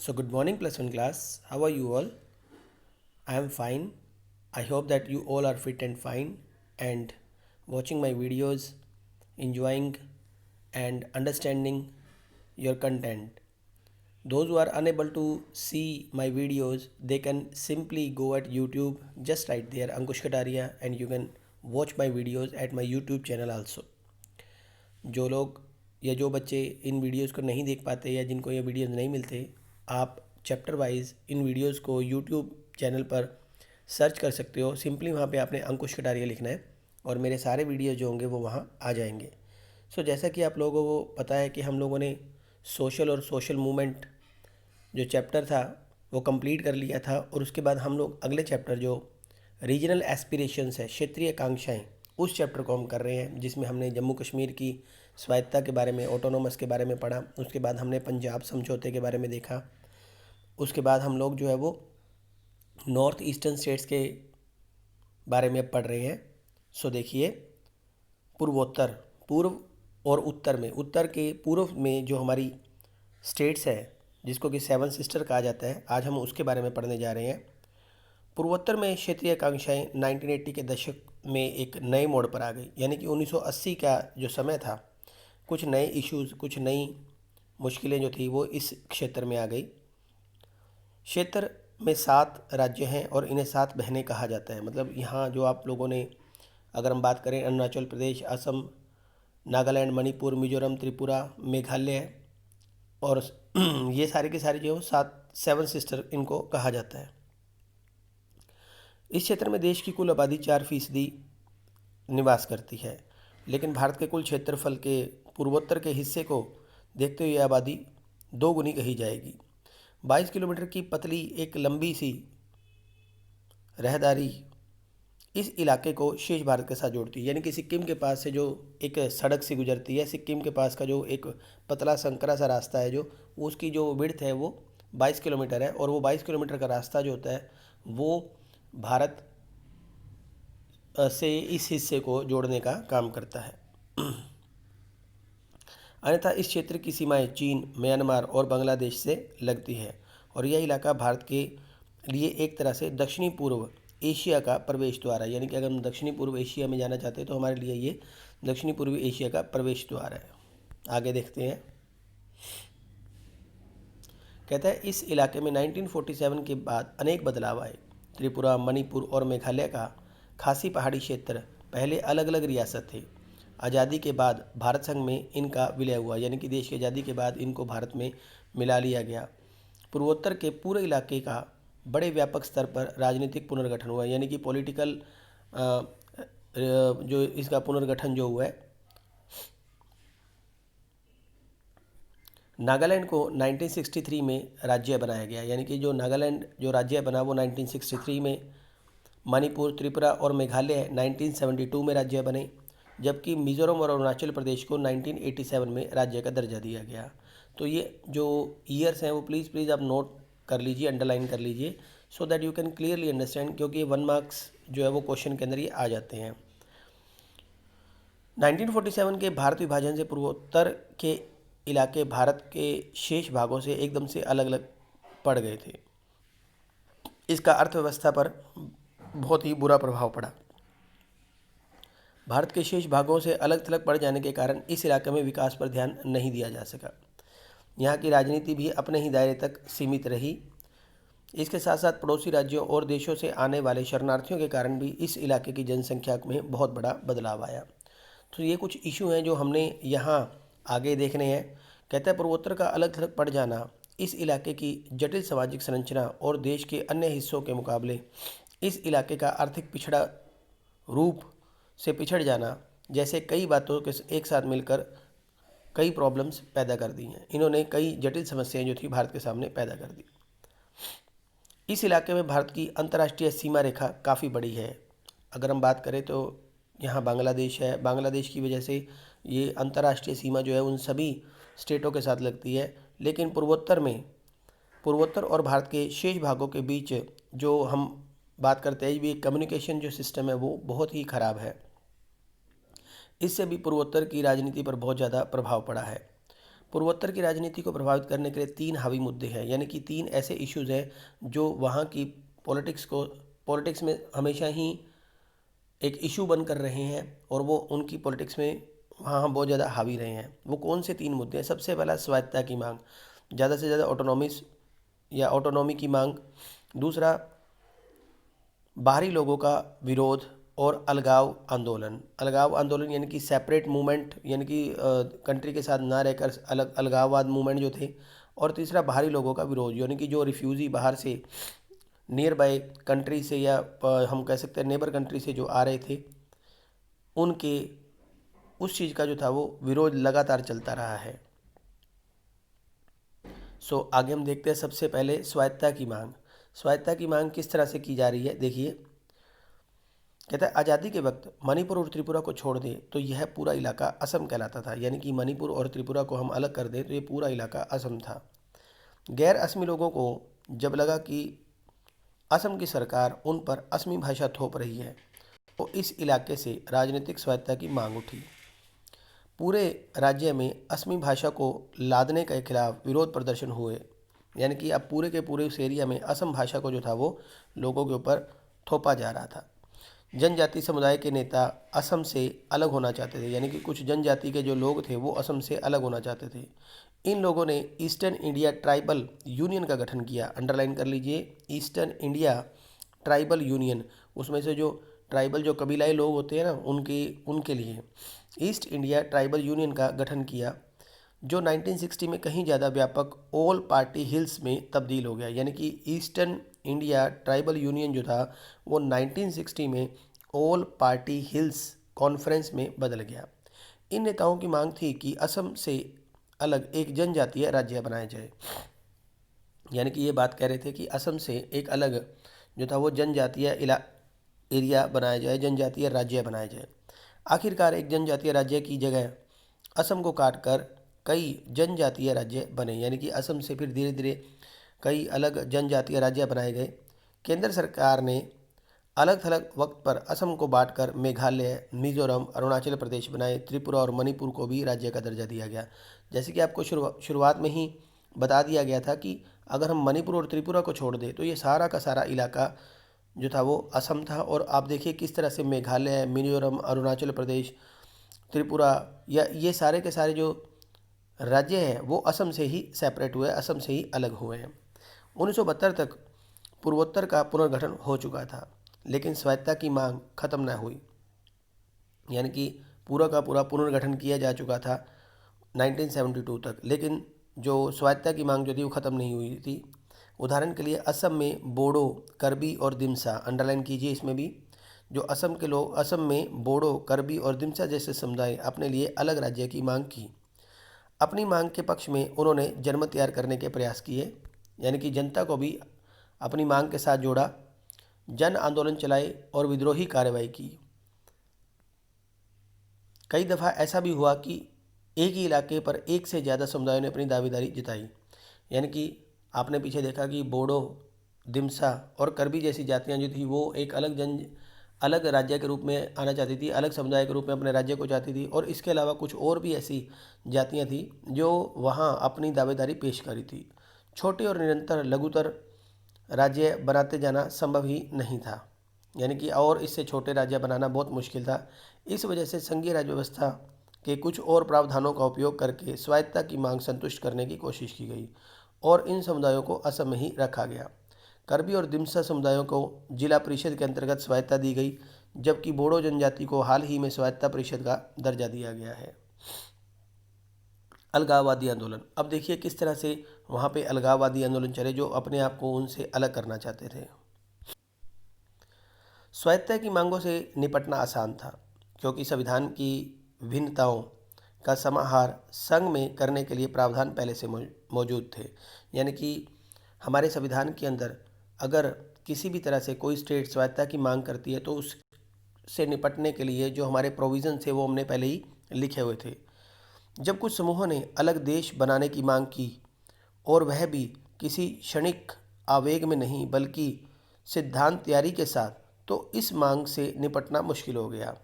So, good morning, plus one class. How are you all? I am fine. I hope that you all are fit and fine and watching my videos, enjoying and understanding your content. Those who are unable to see my videos, they can simply go at YouTube, just right there, Ankush Kataria, and you can watch my videos at my YouTube channel also. जो लोग या जो बच्चे इन videos को नहीं देख पाते या जिनको ये वीडियोस नहीं मिलते, आप चैप्टर वाइज इन वीडियोस को यूट्यूब चैनल पर सर्च कर सकते हो। सिंपली वहाँ पे आपने अंकुश कटारिया लिखना है और मेरे सारे वीडियोस जो होंगे वो वहाँ आ जाएंगे। जैसा कि आप लोगों को पता है कि हम लोगों ने सोशल और सोशल मूवमेंट जो चैप्टर था वो कंप्लीट कर लिया था और उसके बाद हम लोग अगले चैप्टर जो रीजनल एस्पिरेशंस है, क्षेत्रीय आकांक्षाएं, उस चैप्टर को हम कर रहे हैं, जिसमें हमने जम्मू कश्मीर की स्वायत्तता के बारे में, ऑटोनोमस के बारे में पढ़ा। उसके बाद हमने पंजाब समझौते के बारे में देखा। उसके बाद हम लोग जो है वो नॉर्थ ईस्टर्न स्टेट्स के बारे में अब पढ़ रहे हैं। देखिए, पूर्वोत्तर, पूर्व और उत्तर में, उत्तर के पूर्व में जो हमारी स्टेट्स है जिसको कि सेवन सिस्टर कहा जाता है, आज हम उसके बारे में पढ़ने जा रहे हैं। पूर्वोत्तर में क्षेत्रीय आकांक्षाएं 1980 के दशक में एक नए मोड़ पर आ गई, यानी कि 1980 का जो समय था, कुछ नए इश्यूज़, कुछ नई मुश्किलें जो थी वो इस क्षेत्र में आ गई। क्षेत्र में 7 राज्य हैं और इन्हें 7 बहनें कहा जाता है। मतलब यहाँ जो आप लोगों ने, अगर हम बात करें, अरुणाचल प्रदेश, असम, नागालैंड, मणिपुर, मिजोरम, त्रिपुरा, मेघालय और ये सारे के सारे जो 7 सिस्टर इनको कहा जाता है। इस क्षेत्र में देश की कुल आबादी 4% निवास करती है, लेकिन भारत के कुल क्षेत्रफल के पूर्वोत्तर के हिस्से को देखते हुए आबादी 2 गुनी कही जाएगी। 22 किलोमीटर की पतली एक लंबी सी रहदारी इस इलाके को शेष भारत के साथ जोड़ती है, यानी कि सिक्किम के पास से जो एक सड़क सी गुजरती है, सिक्किम के पास का जो एक पतला संकरा सा रास्ता है, जो उसकी जो विड्थ है वो 22 किलोमीटर है, और वो 22 किलोमीटर का रास्ता जो होता है वो भारत से इस हिस्से को जोड़ने का काम करता है। अन्यथा इस क्षेत्र की सीमाएं चीन, म्यांमार और बांग्लादेश से लगती है और यह इलाका भारत के लिए एक तरह से दक्षिणी पूर्व एशिया का प्रवेश द्वार है। यानी कि अगर हम दक्षिणी पूर्व एशिया में जाना चाहते हैं तो हमारे लिए ये दक्षिणी पूर्वी एशिया का प्रवेश द्वार है। आगे देखते हैं। कहता है इस इलाके में 1947 के बाद अनेक बदलाव आए। त्रिपुरा, मणिपुर और मेघालय का खासी पहाड़ी क्षेत्र पहले अलग अलग रियासत थे। आज़ादी के बाद भारत संघ में इनका विलय हुआ, यानी कि देश की आज़ादी के बाद इनको भारत में मिला लिया गया। पूर्वोत्तर के पूरे इलाके का बड़े व्यापक स्तर पर राजनीतिक पुनर्गठन हुआ, यानी कि पॉलिटिकल जो इसका पुनर्गठन जो हुआ है। नागालैंड को 1963 में राज्य बनाया गया, यानी कि जो नागालैंड जो राज्य बना वो 1963 में। मणिपुर, त्रिपुरा और मेघालय 1972 में राज्य बने, जबकि मिज़ोरम और अरुणाचल प्रदेश को 1987 में राज्य का दर्जा दिया गया। तो ये जो ईयर्स हैं वो प्लीज़ आप नोट कर लीजिए, अंडरलाइन कर लीजिए, so that you can clearly understand, क्योंकि ये 1 मार्क्स जो है वो क्वेश्चन के अंदर ये आ जाते हैं। 1947 के भारत विभाजन से पूर्वोत्तर के इलाके भारत के शेष भागों से एकदम से अलग अलग पड़ गए थे। इसका अर्थव्यवस्था पर बहुत ही बुरा प्रभाव पड़ा। भारत के शेष भागों से अलग थलग पड़ जाने के कारण इस इलाके में विकास पर ध्यान नहीं दिया जा सका। यहाँ की राजनीति भी अपने ही दायरे तक सीमित रही। इसके साथ साथ पड़ोसी राज्यों और देशों से आने वाले शरणार्थियों के कारण भी इस इलाके की जनसंख्या में बहुत बड़ा बदलाव आया। तो ये कुछ इशू हैं जो हमने यहाँ आगे देखने हैं। कहता है पूर्वोत्तर का अलग थलग पड़ जाना इस इलाके की जटिल सामाजिक संरचना और देश के अन्य हिस्सों के मुकाबले इस इलाके का आर्थिक पिछड़ा रूप से पिछड़ जाना जैसे कई बातों के एक साथ मिलकर कई प्रॉब्लम्स पैदा कर दी हैं। इन्होंने कई जटिल समस्याएं जो थी भारत के सामने पैदा कर दी। इस इलाके में भारत की अंतर्राष्ट्रीय सीमा रेखा काफ़ी बड़ी है। अगर हम बात करें तो यहाँ बांग्लादेश है। बांग्लादेश की वजह से ये अंतर्राष्ट्रीय सीमा जो है उन सभी स्टेटों के साथ लगती है, लेकिन पूर्वोत्तर और भारत के शेष भागों के बीच जो हम बात करते हैं, ये कम्युनिकेशन जो सिस्टम है वो बहुत ही ख़राब है। इससे भी पूर्वोत्तर की राजनीति पर बहुत ज़्यादा प्रभाव पड़ा है। पूर्वोत्तर की राजनीति को प्रभावित करने के लिए 3 हावी मुद्दे हैं, यानी कि 3 ऐसे इश्यूज हैं जो वहाँ की पॉलिटिक्स में हमेशा ही एक इशू बन कर रहे हैं और वो उनकी पॉलिटिक्स में वहाँ बहुत ज़्यादा हावी रहे हैं। वो कौन से 3 मुद्दे हैं? सबसे पहला स्वायत्तता की मांग, ज़्यादा से ज़्यादा ऑटोनॉमी की मांग। दूसरा, बाहरी लोगों का विरोध और अलगाव आंदोलन यानी कि सेपरेट मूवमेंट, यानी कि कंट्री के साथ ना रहकर अलग अलगाववाद मूवमेंट जो थे। और तीसरा, बाहरी लोगों का विरोध, यानी कि जो रिफ्यूज़ी बाहर से नियर बाय कंट्री से या हम कह सकते हैं नेबर कंट्री से जो आ रहे थे, उनके उस चीज़ का जो था वो विरोध लगातार चलता रहा है। आगे हम देखते हैं सबसे पहले स्वायत्तता की मांग। स्वायत्तता की मांग किस तरह से की जा रही है, देखिए। कहता है, आज़ादी के वक्त मणिपुर और त्रिपुरा को छोड़ दें तो यह पूरा इलाका असम कहलाता था, यानी कि मणिपुर और त्रिपुरा को हम अलग कर दें तो ये पूरा इलाका असम था। गैर असमी लोगों को जब लगा कि असम की सरकार उन पर असमी भाषा थोप रही है तो इस इलाके से राजनीतिक स्वायत्तता की मांग उठी। पूरे राज्य में असमी भाषा को लादने के खिलाफ विरोध प्रदर्शन हुए, यानी कि अब पूरे के पूरे उस एरिया में असम भाषा को जो था वो लोगों के ऊपर थोपा जा रहा था। जनजाति समुदाय के नेता असम से अलग होना चाहते थे, यानी कि कुछ जनजाति के जो लोग थे वो असम से अलग होना चाहते थे। इन लोगों ने ईस्टर्न इंडिया ट्राइबल यूनियन का गठन किया। अंडरलाइन कर लीजिए, ईस्टर्न इंडिया ट्राइबल यूनियन। उसमें से जो ट्राइबल जो कबीलाई लोग होते हैं ना, उनके लिए ईस्ट इंडिया ट्राइबल यूनियन का गठन किया, जो 1960 में कहीं ज़्यादा व्यापक ऑल पार्टी हिल्स में तब्दील हो गया। यानी कि ईस्टर्न इंडिया ट्राइबल यूनियन जो था वो 1960 में ऑल पार्टी हिल्स कॉन्फ्रेंस में बदल गया। इन नेताओं की मांग थी कि असम से अलग एक जनजातीय राज्य बनाया जाए, यानी कि ये बात कह रहे थे कि असम से एक अलग जो था वो जनजातीय एरिया बनाया जाए, जनजातीय राज्य बनाया जाए। आखिरकार एक जनजातीय राज्य की जगह असम को काटकर कई जनजातीय राज्य बने, यानी कि असम से फिर धीरे धीरे कई अलग जनजातीय राज्य बनाए गए। केंद्र सरकार ने अलग थलग वक्त पर असम को बांटकर मेघालय, मिजोरम, अरुणाचल प्रदेश बनाए। त्रिपुरा और मणिपुर को भी राज्य का दर्जा दिया गया। जैसे कि आपको शुरुआत में ही बता दिया गया था कि अगर हम मणिपुर और त्रिपुरा को छोड़ दें तो ये सारा का सारा इलाका जो था वो असम था। और आप देखिए किस तरह से मेघालय, मिजोरम, अरुणाचल प्रदेश, त्रिपुरा या ये सारे के सारे जो राज्य हैं वो असम से ही सेपरेट हुए, असम से ही अलग हुए हैं। 1972 तक पूर्वोत्तर का पुनर्गठन हो चुका था, लेकिन स्वायत्तता की मांग खत्म न हुई, यानी कि पूरा का पूरा पुनर्गठन किया जा चुका था 1972 तक, लेकिन जो स्वायत्तता की मांग जो थी वो ख़त्म नहीं हुई थी। उदाहरण के लिए असम में बोडो, कर्बी और दिमसा, अंडरलाइन कीजिए इसमें भी, जो असम के लोग, असम में बोडो, कर्बी और दिमसा जैसे समुदाय अपने लिए अलग राज्य की मांग की। अपनी मांग के पक्ष में उन्होंने जनमत तैयार करने के प्रयास किए, यानी कि जनता को भी अपनी मांग के साथ जोड़ा, जन आंदोलन चलाए और विद्रोही कार्रवाई की। कई दफ़ा ऐसा भी हुआ कि एक ही इलाके पर एक से ज़्यादा समुदायों ने अपनी दावेदारी जताई, यानी कि आपने पीछे देखा कि बोडो, दिमसा और कर्बी जैसी जातियां जो थी वो एक अलग राज्य के रूप में आना चाहती थी, अलग समुदाय के रूप में अपने राज्य को चाहती थी। और इसके अलावा कुछ और भी ऐसी जातियां थी जो वहां अपनी दावेदारी पेश करी थी। छोटे और निरंतर लघुतर राज्य बनाते जाना संभव ही नहीं था, यानी कि और इससे छोटे राज्य बनाना बहुत मुश्किल था। इस वजह से संघीय राज्य व्यवस्था के कुछ और प्रावधानों का उपयोग करके स्वायत्तता की मांग संतुष्ट करने की कोशिश की गई और इन समुदायों को असम में ही रखा गया। कर्बी और दिमसा समुदायों को जिला परिषद के अंतर्गत स्वायत्तता दी गई, जबकि बोडो जनजाति को हाल ही में स्वायत्तता परिषद का दर्जा दिया गया है। अलगाववादी आंदोलन, अब देखिए किस तरह से वहाँ पे अलगाववादी आंदोलन चले जो अपने आप को उनसे अलग करना चाहते थे। स्वायत्तता की मांगों से निपटना आसान था, क्योंकि संविधान की भिन्नताओं का समाहार संघ में करने के लिए प्रावधान पहले से मौजूद थे। यानी कि हमारे संविधान के अंदर अगर किसी भी तरह से कोई स्टेट स्वायत्तता की मांग करती है तो उससे निपटने के लिए जो हमारे प्रोविज़न थे वो हमने पहले ही लिखे हुए थे। जब कुछ समूहों ने अलग देश बनाने की मांग की, और वह भी किसी क्षणिक आवेग में नहीं बल्कि सिद्धांत तैयारी के साथ, तो इस मांग से निपटना मुश्किल हो गया।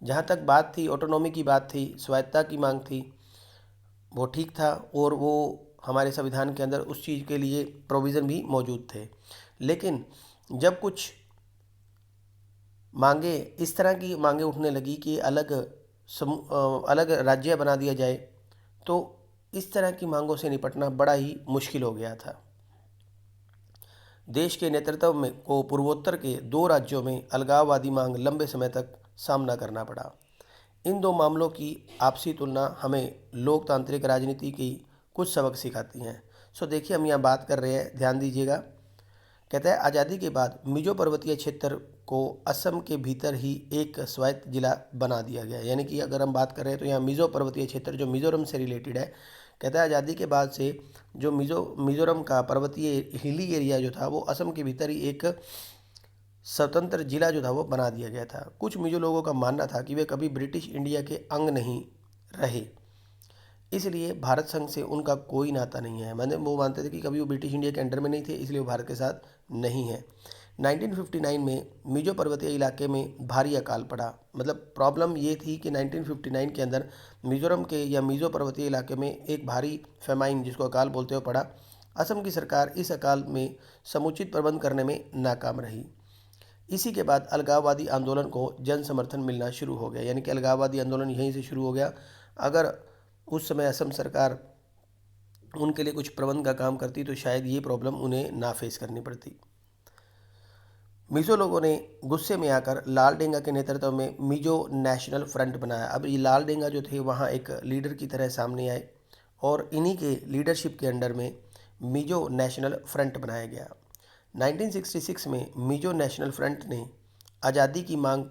जहाँ तक बात थी ऑटोनॉमी की, बात थी स्वायत्तता की मांग थी, वो ठीक था और वो हमारे संविधान के अंदर उस चीज़ के लिए प्रोविज़न भी मौजूद थे। लेकिन जब कुछ मांगे इस तरह की मांगे उठने लगी कि अलग राज्य बना दिया जाए, तो इस तरह की मांगों से निपटना बड़ा ही मुश्किल हो गया था। देश के नेतृत्व में को पूर्वोत्तर के दो राज्यों में अलगाववादी मांग लंबे समय तक सामना करना पड़ा। इन दो मामलों की आपसी तुलना हमें लोकतांत्रिक राजनीति की कुछ सबक सिखाती हैं। सो देखिए, हम यहाँ बात कर रहे हैं, ध्यान दीजिएगा। कहता है आज़ादी के बाद मिजो पर्वतीय क्षेत्र को असम के भीतर ही एक स्वायत्त जिला बना दिया गया। यानी कि अगर हम बात कर रहे हैं तो यहाँ मिजो पर्वतीय क्षेत्र जो मिजोरम से रिलेटेड है, कहता है आज़ादी के बाद से जो मिजोरम का पर्वतीय हिली एरिया जो था वो असम के भीतर ही एक स्वतंत्र जिला जो था वो बना दिया गया था। कुछ मिजो लोगों का मानना था कि वे कभी ब्रिटिश इंडिया के अंग नहीं रहे, इसलिए भारत संघ से उनका कोई नाता नहीं है। मैंने वो मानते थे कि कभी वो ब्रिटिश इंडिया के अंडर में नहीं थे, इसलिए वो भारत के साथ नहीं है। 1959 में मिजो पर्वतीय इलाके में भारी अकाल पड़ा। मतलब प्रॉब्लम ये थी कि 1959 के अंदर मिजोरम के या मिजो पर्वतीय इलाके में एक भारी फेमाइन, जिसको अकाल बोलते हुए पड़ा। असम की सरकार इस अकाल में समुचित प्रबंध करने में नाकाम रही। इसी के बाद अलगाववादी आंदोलन को जन समर्थन मिलना शुरू हो गया। यानी कि अलगाववादी आंदोलन यहीं से शुरू हो गया। अगर उस समय असम सरकार उनके लिए कुछ प्रबंध का काम करती तो शायद ये प्रॉब्लम उन्हें ना फेस करनी पड़ती। मिजो लोगों ने गुस्से में आकर लाल डेंगा के नेतृत्व में मिजो नेशनल फ्रंट बनाया। अब ये लाल डेंगा जो थे वहाँ एक लीडर की तरह सामने आए और इन्हीं के लीडरशिप के अंडर में मिजो नेशनल फ्रंट बनाया गया। 1966 में मिजो नेशनल फ्रंट ने आज़ादी की मांग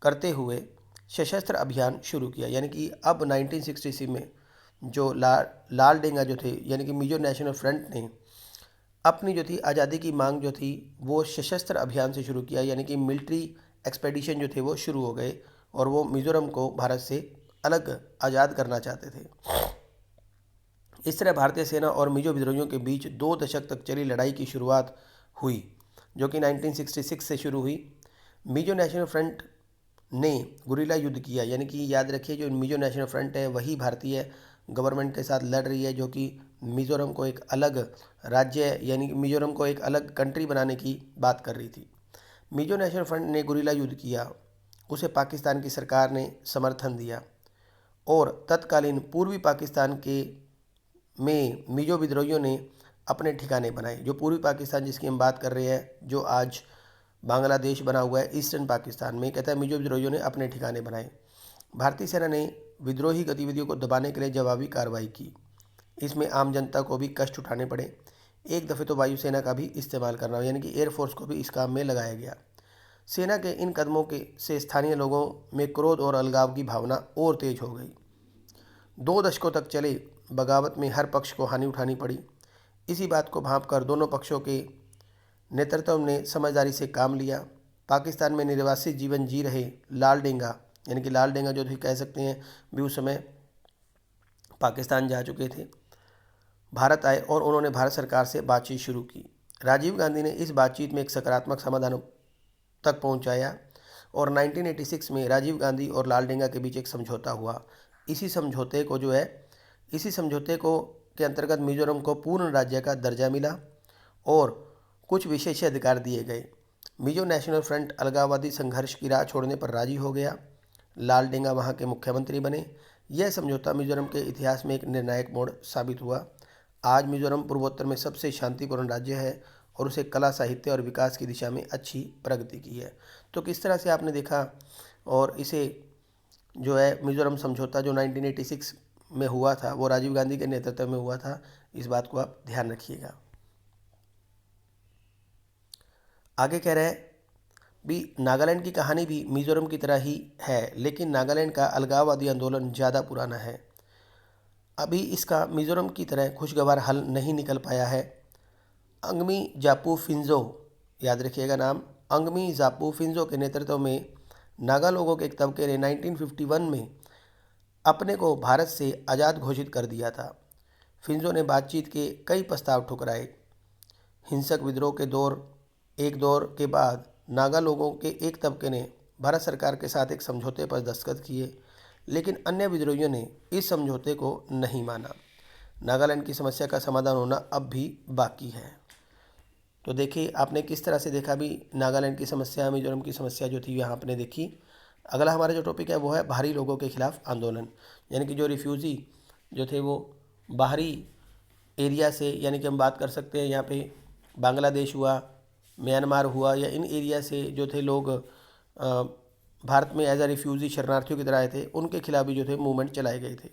करते हुए सशस्त्र अभियान शुरू किया। यानी कि अब 1966 में जो लाल डेंगा जो थे, यानी कि मिजो नेशनल फ्रंट ने अपनी जो थी आज़ादी की मांग जो थी वो सशस्त्र अभियान से शुरू किया। यानी कि मिलिट्री एक्सपेडिशन जो थे वो शुरू हो गए और वो मिज़ोरम को भारत से अलग आज़ाद करना चाहते थे। इस तरह भारतीय सेना और मिजो विद्रोहियों के बीच 2 दशक तक चली लड़ाई की शुरुआत हुई, जो कि 1966 से शुरू हुई। मिजो नेशनल फ्रंट ने गुरिल्ला युद्ध किया। यानी कि याद रखिए, जो मिजो नेशनल फ्रंट है वही भारतीय गवर्नमेंट के साथ लड़ रही है, जो कि मिज़ोरम को एक अलग राज्य, यानी कि मिज़ोरम को एक अलग कंट्री बनाने की बात कर रही थी। मिजो नेशनल फ्रंट ने गुरिल्ला युद्ध किया, उसे पाकिस्तान की सरकार ने समर्थन दिया और तत्कालीन पूर्वी पाकिस्तान के में मिजो विद्रोहियों ने अपने ठिकाने बनाए। जो पूर्वी पाकिस्तान जिसकी हम बात कर रहे हैं, जो आज बांग्लादेश बना हुआ है, ईस्टर्न पाकिस्तान में, कहता है मिजो विद्रोहियों ने अपने ठिकाने बनाए। भारतीय सेना ने विद्रोही गतिविधियों को दबाने के लिए जवाबी कार्रवाई की। इसमें आम जनता को भी कष्ट उठाने पड़े। एक दफ़े तो वायुसेना का भी इस्तेमाल करना, यानी कि एयरफोर्स को भी इस काम में लगाया गया। सेना के इन कदमों के से स्थानीय लोगों में क्रोध और अलगाव की भावना और तेज हो गई। 2 दशकों तक चले बगावत में हर पक्ष को हानि उठानी पड़ी। इसी बात को भांपकर दोनों पक्षों के नेतृत्व ने समझदारी से काम लिया। पाकिस्तान में निर्वासित जीवन जी रहे लाल डेंगा, यानी कि लाल डेंगा जो भी कह सकते हैं, भी उस समय पाकिस्तान जा चुके थे, भारत आए और उन्होंने भारत सरकार से बातचीत शुरू की। राजीव गांधी ने इस बातचीत में एक सकारात्मक समाधान तक पहुंचाया और 1986 में राजीव गांधी और लाल डेंगा के बीच एक समझौता हुआ। इसी समझौते को जो है इसी समझौते को के अंतर्गत मिजोरम को पूर्ण राज्य का दर्जा मिला और कुछ विशेषाधिकार दिए गए। मिजो नेशनल फ्रंट अलगाववादी संघर्ष की राह छोड़ने पर राजी हो गया। लाल डेंगा वहाँ के मुख्यमंत्री बने। यह समझौता मिजोरम के इतिहास में एक निर्णायक मोड़ साबित हुआ। आज मिजोरम पूर्वोत्तर में सबसे शांतिपूर्ण राज्य है और उसे कला, साहित्य और विकास की दिशा में अच्छी प्रगति की है। तो किस तरह से आपने देखा, और इसे जो है मिजोरम समझौता जो 1986 में हुआ था वो राजीव गांधी के नेतृत्व में हुआ था। इस बात को आप ध्यान रखिएगा। आगे कह रहे हैं भी नागालैंड की कहानी भी मिजोरम की तरह ही है, लेकिन नागालैंड का अलगाववादी आंदोलन ज़्यादा पुराना है। अभी इसका मिजोरम की तरह खुशगवार हल नहीं निकल पाया है। अंगमी जापू फिंजो, याद रखिएगा नाम, अंगमी जापू फिंजो के नेतृत्व में नागा लोगों के एक तबके ने 1951 में अपने को भारत से आज़ाद घोषित कर दिया था। फिंजो ने बातचीत के कई प्रस्ताव ठुकराए। हिंसक विद्रोह के एक दौर के बाद नागा लोगों के एक तबके ने भारत सरकार के साथ एक समझौते पर दस्तखत किए, लेकिन अन्य विद्रोहियों ने इस समझौते को नहीं माना। नागालैंड की समस्या का समाधान होना अब भी बाकी है। तो देखिए आपने किस तरह से देखा भी नागालैंड की समस्या, मिजोरम की समस्या जो थी यहाँ आपने देखी। अगला हमारा जो टॉपिक है वो है बाहरी लोगों के खिलाफ आंदोलन, यानी कि जो रिफ्यूज़ी जो थे वो बाहरी एरिया से, यानी कि हम बात कर सकते हैं यहाँ पे बांग्लादेश हुआ, म्यांमार हुआ, या इन एरिया से जो थे लोग भारत में एज अ रिफ्यूज़ी शरणार्थियों की तरह आए थे, उनके खिलाफ भी जो थे मूवमेंट चलाए गए थे।